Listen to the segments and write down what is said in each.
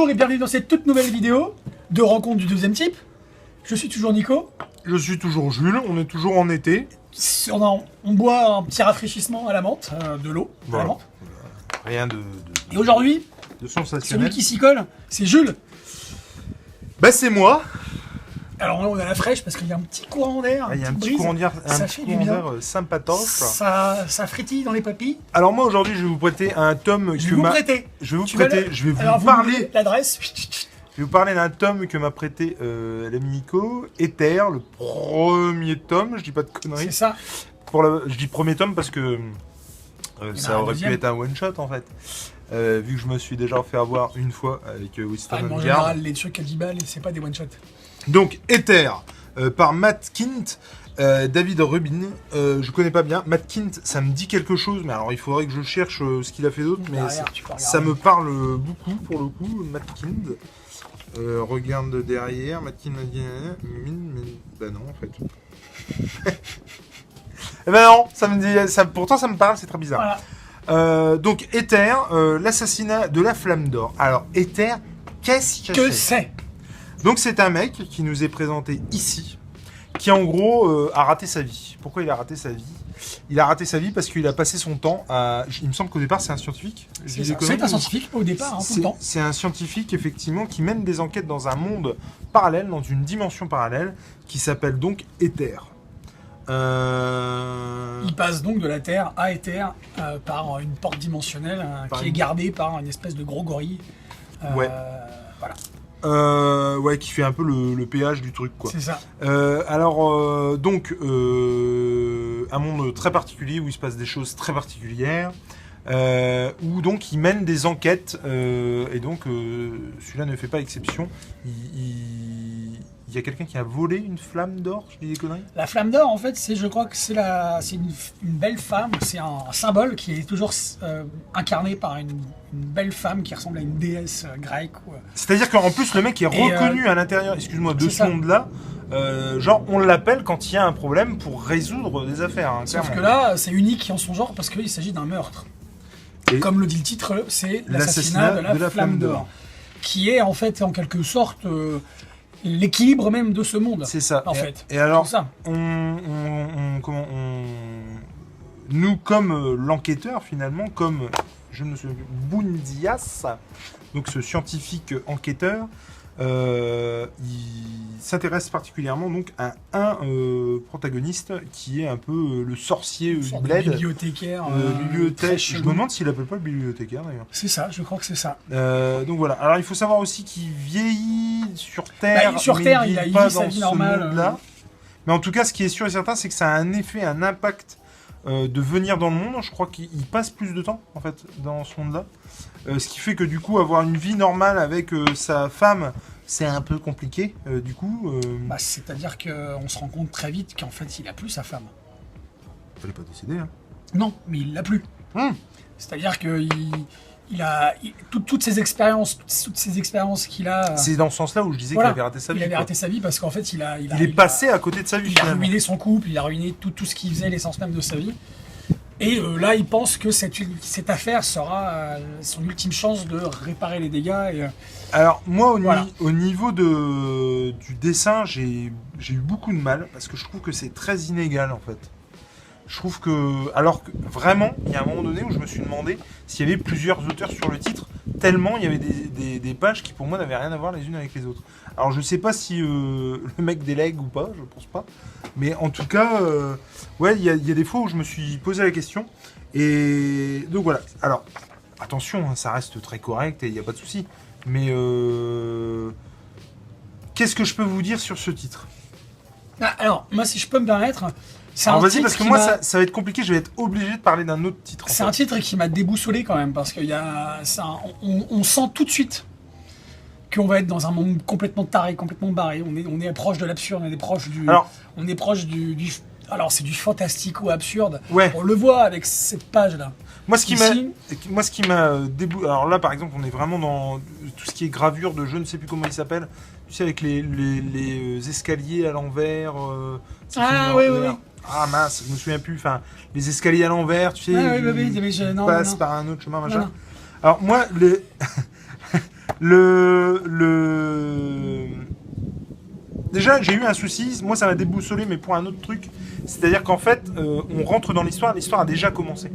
Bonjour et bienvenue dans cette toute nouvelle vidéo de rencontre du deuxième type. Je suis toujours Nico. Je suis toujours Jules, on est toujours en été. On boit un petit rafraîchissement à la menthe, de l'eau à la menthe. Rien de Et aujourd'hui, sensationnel. celui qui s'y colle, c'est Jules. Bah c'est moi. Alors on a la fraîche parce qu'il y a un petit courant d'air, Il y a un petit brise. courant d'air, Ça fait du bien. sympatoche. Ça frétille dans les papilles. Alors moi aujourd'hui je vais vous prêter un tome Je vais vous prêter. Je vais vous Tu vas prêter, le- je vais vous Alors, vous parler. donnez l'adresse. Je vais vous parler d'un tome que m'a prêté l'ami Nico, Ether, le premier tome, je dis pas de conneries. C'est ça. Je dis premier tome parce que ça un aurait pu deuxième. être un one shot en fait. Vu que je me suis déjà fait avoir une fois avec Winston En Guard. général, les trucs à 10 balles, c'est pas des one shots. Donc Ether par Matt Kindt, David Rubin. Je connais pas bien. Matt Kindt, ça me dit quelque chose, mais alors il faudrait que je cherche ce qu'il a fait d'autre. Mais Derrière, tu peux regarder. ça me parle beaucoup pour le coup. Matt Kindt. Regarde derrière. Matt Kindt a dit. Bah non en fait. Eh ben non, ça me dit. Pourtant ça me parle, c'est très bizarre. Voilà. Donc Ether, l'assassinat de la Flamme d'Or. Alors Ether, qu'est-ce Que c'est? Donc c'est un mec qui nous est présenté ici, qui en gros a raté sa vie. Pourquoi il a raté sa vie? Il a raté sa vie parce qu'il a passé son temps à... Il me semble qu'au départ c'est un scientifique. Je dis des conneries, C'est un scientifique au départ, tout le temps. c'est un scientifique effectivement qui mène des enquêtes dans un monde parallèle, dans une dimension parallèle, qui s'appelle donc Ether. Il passe donc de la Terre à Ether par une porte dimensionnelle qui est gardée par une espèce de gros gorille. Ouais. Voilà, Ouais, qui fait un peu le péage du truc, quoi. c'est ça. Donc, un monde très particulier où il se passe des choses très particulières, où donc il mène des enquêtes, et donc celui-là ne fait pas exception. Il y a quelqu'un qui a volé une flamme d'or, je dis des conneries? La flamme d'or, en fait, je crois que c'est une belle femme, c'est un symbole qui est toujours incarné par une belle femme qui ressemble à une déesse grecque. C'est-à-dire qu'en plus, le mec est reconnu à l'intérieur, excuse-moi, de c'est ce ça. monde-là. Genre, on l'appelle quand il y a un problème pour résoudre des affaires. Hein, Sauf clairement. que là, c'est unique en son genre parce qu'il s'agit d'un meurtre. Et Comme le dit le titre, c'est l'assassinat de la flamme d'or. Qui est en fait, en quelque sorte, l'équilibre même de ce monde. C'est ça. En fait. Et alors, C'est ça. nous, comme l'enquêteur, finalement, comme, je ne me souviens plus, Bundias, donc ce scientifique enquêteur, il s'intéresse particulièrement donc à un protagoniste qui est un peu le sorcier du bled. Bibliothécaire. Bibliothèque. très Je me chelou. demande s'il appelle pas le bibliothécaire d'ailleurs. C'est ça, je crois que c'est ça. Donc voilà. Alors il faut savoir aussi qu'il vieillit sur Terre. Bah, sur mais Terre, il il a vit eu pas sa dans vie ce normale, monde-là. Mais en tout cas, ce qui est sûr et certain, c'est que ça a un effet, un impact de venir dans le monde. Je crois qu'il passe plus de temps en fait dans ce monde-là. Ce qui fait que du coup, avoir une vie normale avec sa femme, c'est un peu compliqué. Du coup, Bah, c'est-à-dire qu'on se rend compte très vite qu'en fait, il a plus sa femme. elle n'est pas décédée. Hein. Non, mais il l'a plus. Hum. C'est-à-dire que toutes ces expériences qu'il a. C'est dans ce sens-là où je disais Voilà. qu'il avait raté sa vie. Il avait quoi. raté sa vie parce qu'en fait, il Il est passé à côté de sa vie. Il a finalement. ruiné son couple, il a ruiné tout ce qui faisait l'essence même de sa vie. Et là, il pense que cette affaire sera son ultime chance de réparer les dégâts. Et, Alors moi Voilà. au niveau du dessin j'ai eu beaucoup de mal parce que je trouve que c'est très inégal en fait. Je trouve que alors que vraiment il y a un moment donné où je me suis demandé s'il y avait plusieurs auteurs sur le titre tellement il y avait des pages qui pour moi n'avaient rien à voir les unes avec les autres. Alors je sais pas si le mec délègue ou pas, je pense pas. Mais en tout cas ouais il y a des fois où je me suis posé la question et donc voilà. Alors attention hein, ça reste très correct et il n'y a pas de souci. Mais qu'est-ce que je peux vous dire sur ce titre? alors, moi, si je peux me permettre, c'est Alors un vas-y titre parce que qui moi m'a- ça va être compliqué, je vais être obligé de parler d'un autre titre. en c'est fait. un titre qui m'a déboussolé quand même parce on sent tout de suite qu'on va être dans un monde complètement taré, complètement barré. On est proche de l'absurde, on est proche du alors c'est du fantastique ou absurde. Ouais. On le voit avec cette page là. Moi ce qui Ici- m'a déboulé. Alors là par exemple on est vraiment dans tout ce qui est gravure de je ne sais plus comment il s'appelle. Tu sais avec les escaliers à l'envers. Ça Ah, finit à oui, l'envers. oui. Ah mince, je me souviens plus. Enfin les escaliers à l'envers, tu sais. Ah, oui, ils mais passent non. par un autre chemin machin. Non. Alors moi Déjà, j'ai eu un souci, moi ça m'a déboussolé, mais pour un autre truc. C'est-à-dire qu'en fait, on rentre dans l'histoire a déjà commencé.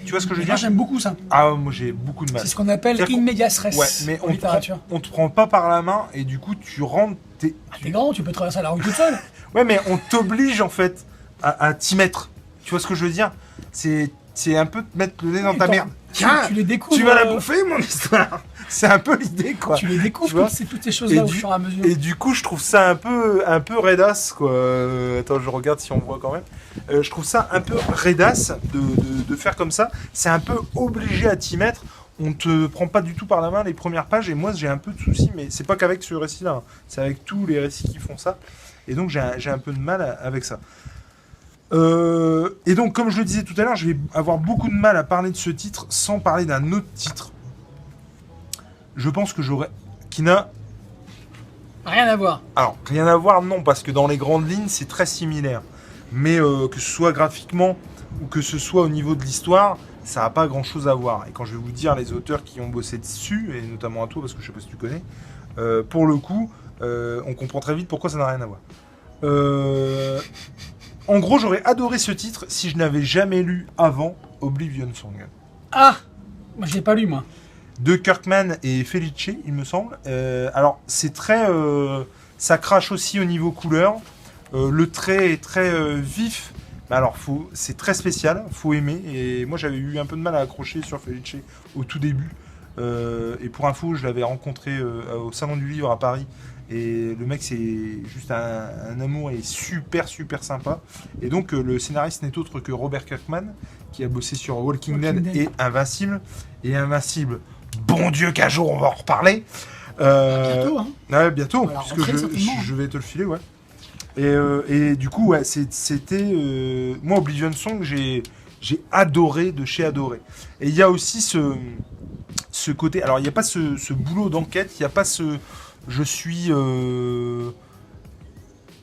Tu vois ce que je veux dire? Moi, j'aime beaucoup ça. Ah, moi j'ai beaucoup de mal. C'est ce qu'on appelle in medias res mais en littérature. on te prend pas par la main et du coup tu rentres. T'es grand, tu peux traverser la rue toute seule. Ouais, mais on t'oblige en fait à t'y mettre. Tu vois ce que je veux dire? C'est un peu te mettre le nez dans ta merde. Tiens, tu les découvres. Tu vas la bouffer, mon histoire. C'est un peu l'idée, quoi. Tu les découvres, toutes ces choses-là au fur et à mesure. Et du coup, je trouve ça un peu raidasse, quoi. Attends, je regarde si on voit quand même. Je trouve ça un peu raidasse de faire comme ça. C'est un peu obligé à t'y mettre. On te prend pas du tout par la main les premières pages. Et moi, j'ai un peu de soucis, mais c'est pas qu'avec ce récit-là. Hein. C'est avec tous les récits qui font ça. Et donc, j'ai un peu de mal avec ça. Et donc, comme je le disais tout à l'heure, je vais avoir beaucoup de mal à parler de ce titre sans parler d'un autre titre. Je pense que qui n'a rien à voir. Alors, rien à voir, non, parce que dans les grandes lignes, c'est très similaire. Mais que ce soit graphiquement ou que ce soit au niveau de l'histoire, ça n'a pas grand-chose à voir. Et quand je vais vous dire les auteurs qui ont bossé dessus, et notamment à toi, parce que je sais pas si tu connais, pour le coup, on comprend très vite pourquoi ça n'a rien à voir. En gros, j'aurais adoré ce titre si je n'avais jamais lu avant Oblivion Song. Ah, moi je l'ai pas lu, moi. De Kirkman et Felice, il me semble. Alors, c'est très... ça crache aussi au niveau couleur. Le trait est très vif. Mais alors, c'est très spécial. Faut aimer. Et moi, j'avais eu un peu de mal à accrocher sur Felice au tout début. Et pour info, je l'avais rencontré au Salon du Livre à Paris. Et le mec, c'est juste un amour et super, super sympa. Et donc, le scénariste n'est autre que Robert Kirkman, qui a bossé sur Walking Dead et Invincible. Et Invincible, bon Dieu qu'un jour on va en reparler. Bientôt, hein. Ouais, bientôt, puisque je vais te le filer, ouais. Et du coup, ouais, c'était... moi, Oblivion Song, j'ai adoré de chez adoré. Et il y a aussi ce côté... Alors, il n'y a pas ce boulot d'enquête, il n'y a pas ce... Je suis...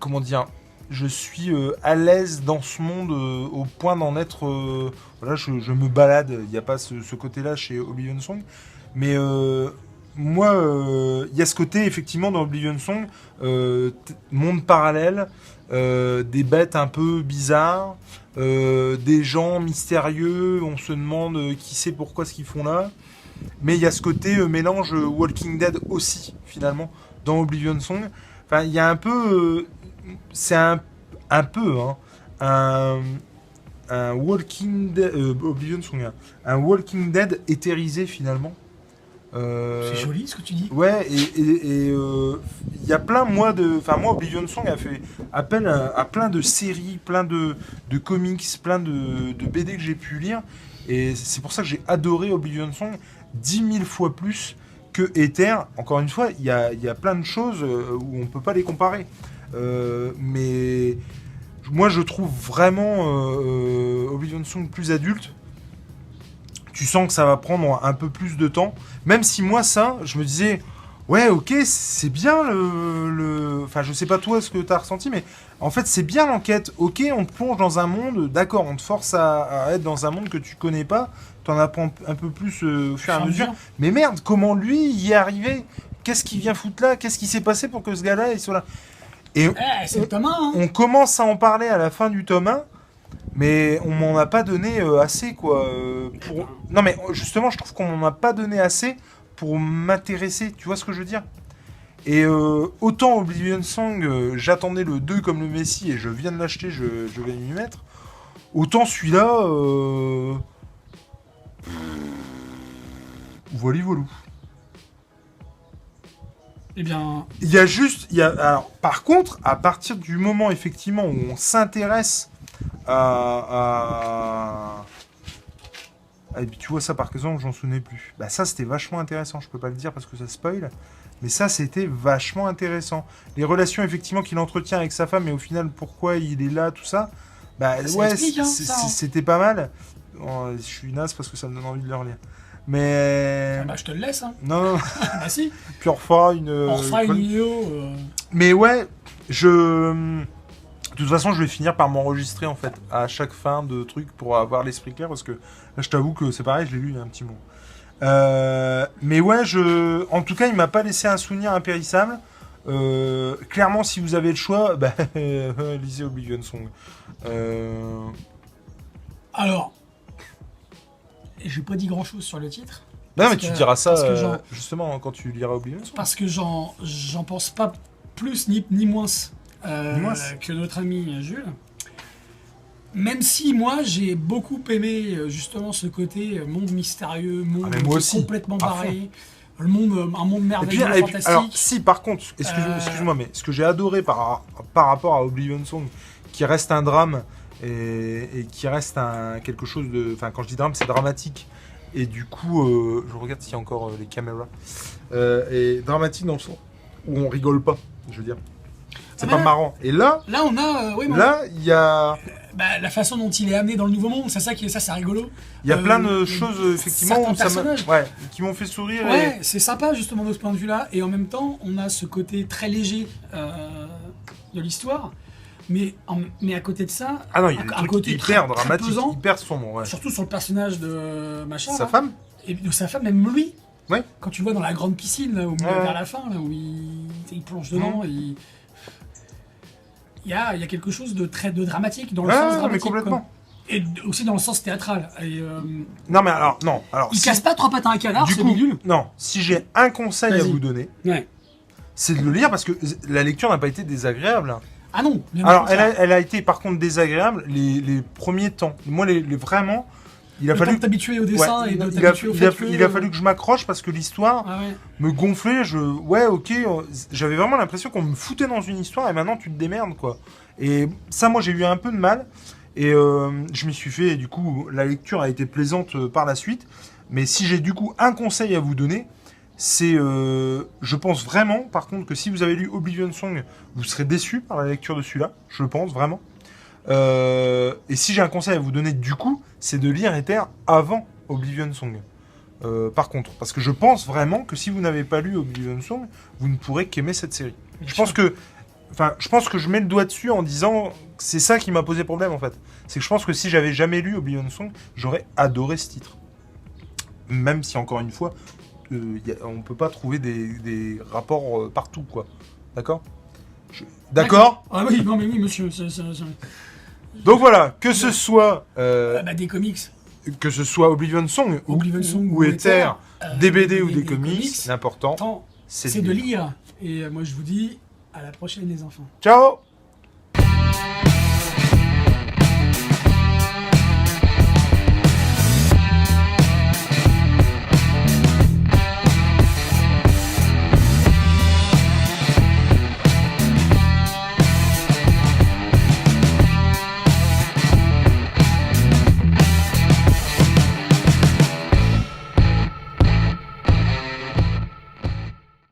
comment dire? Je suis à l'aise dans ce monde au point d'en être... voilà, je me balade. Il n'y a pas ce côté-là chez Oblivion Song. Mais moi, il y a ce côté, effectivement, dans Oblivion Song, monde parallèle, des bêtes un peu bizarres, des gens mystérieux, on se demande qui sait pourquoi ce qu'ils font là. Mais il y a ce côté mélange Walking Dead aussi, finalement, dans Oblivion Song. Enfin, il y a un peu... c'est un peu, hein, un Walking Dead... Oblivion Song, hein, un Walking Dead éthérisé, finalement. C'est joli ce que tu dis. Ouais, et il y a plein, moi, Oblivion Song a fait appel à plein de séries, plein de comics, plein de BD que j'ai pu lire. Et c'est pour ça que j'ai adoré Oblivion Song 10 000 fois plus que Ether. Encore une fois, il y a plein de choses où on ne peut pas les comparer. Mais moi, je trouve vraiment Oblivion Song plus adulte. Tu sens que ça va prendre un peu plus de temps. Même si moi, ça, je me disais... Ouais, ok, c'est bien Enfin, je sais pas toi ce que t'as ressenti, mais en fait, c'est bien l'enquête. Ok, on te plonge dans un monde, d'accord, on te force à être dans un monde que tu connais pas, t'en apprends un peu plus au fur et à mesure. Mais merde, comment lui y est arrivé? Qu'est-ce qu'il vient foutre là? Qu'est-ce qui s'est passé pour que ce gars-là il soit là? Et c'est le tome 1, hein. On commence à en parler à la fin du tome 1, mais on m'en a pas donné assez, quoi. Non, mais justement, je trouve qu'on m'en a pas donné assez pour m'intéresser, tu vois ce que je veux dire? Et autant Oblivion Song, j'attendais le 2 comme le Messi et je viens de l'acheter, je vais m'y mettre. Autant celui-là, voilà. Eh bien... Alors, par contre, à partir du moment, effectivement, où on s'intéresse et puis tu vois ça par exemple, j'en souvenais plus. Bah ça c'était vachement intéressant, je peux pas le dire parce que ça spoil, mais ça c'était vachement intéressant. Les relations effectivement qu'il entretient avec sa femme et au final pourquoi il est là, tout ça, bah ça ouais, c'était pas mal. Oh, je suis naze parce que ça me donne envie de le relire. Mais... bah je te le laisse, hein. Non. Bah si. Puis on refera une vidéo. Mais ouais, de toute façon, je vais finir par m'enregistrer en fait à chaque fin de truc pour avoir l'esprit clair parce que là, je t'avoue que c'est pareil, je l'ai lu il y a un petit moment. Mais ouais, en tout cas, il m'a pas laissé un souvenir impérissable. Clairement, si vous avez le choix, bah, lisez Oblivion Song. Alors, j'ai pas dit grand-chose sur le titre. Non, mais tu diras ça que justement quand tu liras Oblivion Song. Parce que j'en pense pas plus ni moins que notre ami Jules. Même si moi j'ai beaucoup aimé justement ce côté monde mystérieux, monde complètement barré, un monde merveilleux, fantastique. Alors, si par contre, excuse-moi, mais ce que j'ai adoré par rapport à Oblivion Song, qui reste un drame et qui reste quelque chose de. Enfin, quand je dis drame, c'est dramatique. Et du coup, je regarde s'il y a encore les caméras. Et dramatique dans le sens où on rigole pas, je veux dire. C'est pas marrant. Et là on a. Là, il y a. La façon dont il est amené dans le nouveau monde, c'est ça c'est rigolo. Il y a plein de choses effectivement qui m'ont fait sourire. Ouais, c'est sympa justement de ce point de vue-là. Et en même temps, on a ce côté très léger de l'histoire. Mais à côté de ça, il y a un côté hyper dramatique, hyper sombre. Ouais. Surtout sur le personnage de machin. Sa femme. Et de sa femme, même lui. Ouais. Quand tu le vois dans la grande piscine, là, vers la fin, là, où il plonge dedans, il y a quelque chose de très dramatique dans le sens dramatique. Mais complètement. Et aussi dans le sens théâtral. Non, mais alors. Il casse pas trois pattes à un canard, c'est bidule. Non, si j'ai un conseil à vous donner, c'est de le lire parce que la lecture n'a pas été désagréable. Ah non. Alors, elle a été par contre désagréable les premiers temps. Moi, vraiment. Il a fallu t'habituer au dessin et de t'habituer au fait que... Il a fallu que je m'accroche parce que l'histoire me gonflait. J'avais vraiment l'impression qu'on me foutait dans une histoire et maintenant tu te démerdes, quoi. Et ça, moi, j'ai eu un peu de mal. Et je m'y suis fait, et du coup, la lecture a été plaisante par la suite. Mais si j'ai du coup un conseil à vous donner, c'est, je pense vraiment, par contre, que si vous avez lu Oblivion Song, vous serez déçus par la lecture de celui-là. Je pense vraiment. Et si j'ai un conseil à vous donner du coup, c'est de lire Ether avant Oblivion Song. Par contre, parce que je pense vraiment que si vous n'avez pas lu Oblivion Song, vous ne pourrez qu'aimer cette série. Je pense que je mets le doigt dessus en disant que c'est ça qui m'a posé problème en fait. C'est que je pense que si j'avais jamais lu Oblivion Song, j'aurais adoré ce titre. Même si encore une fois, on peut pas trouver des rapports partout, quoi. D'accord ? D'accord ? Ah oui, non mais oui, monsieur. Donc voilà, que ce soit des comics, que ce soit Oblivion Song ou Ether, des BD ou des comics, l'important c'est de lire. Et moi je vous dis à la prochaine les enfants. Ciao.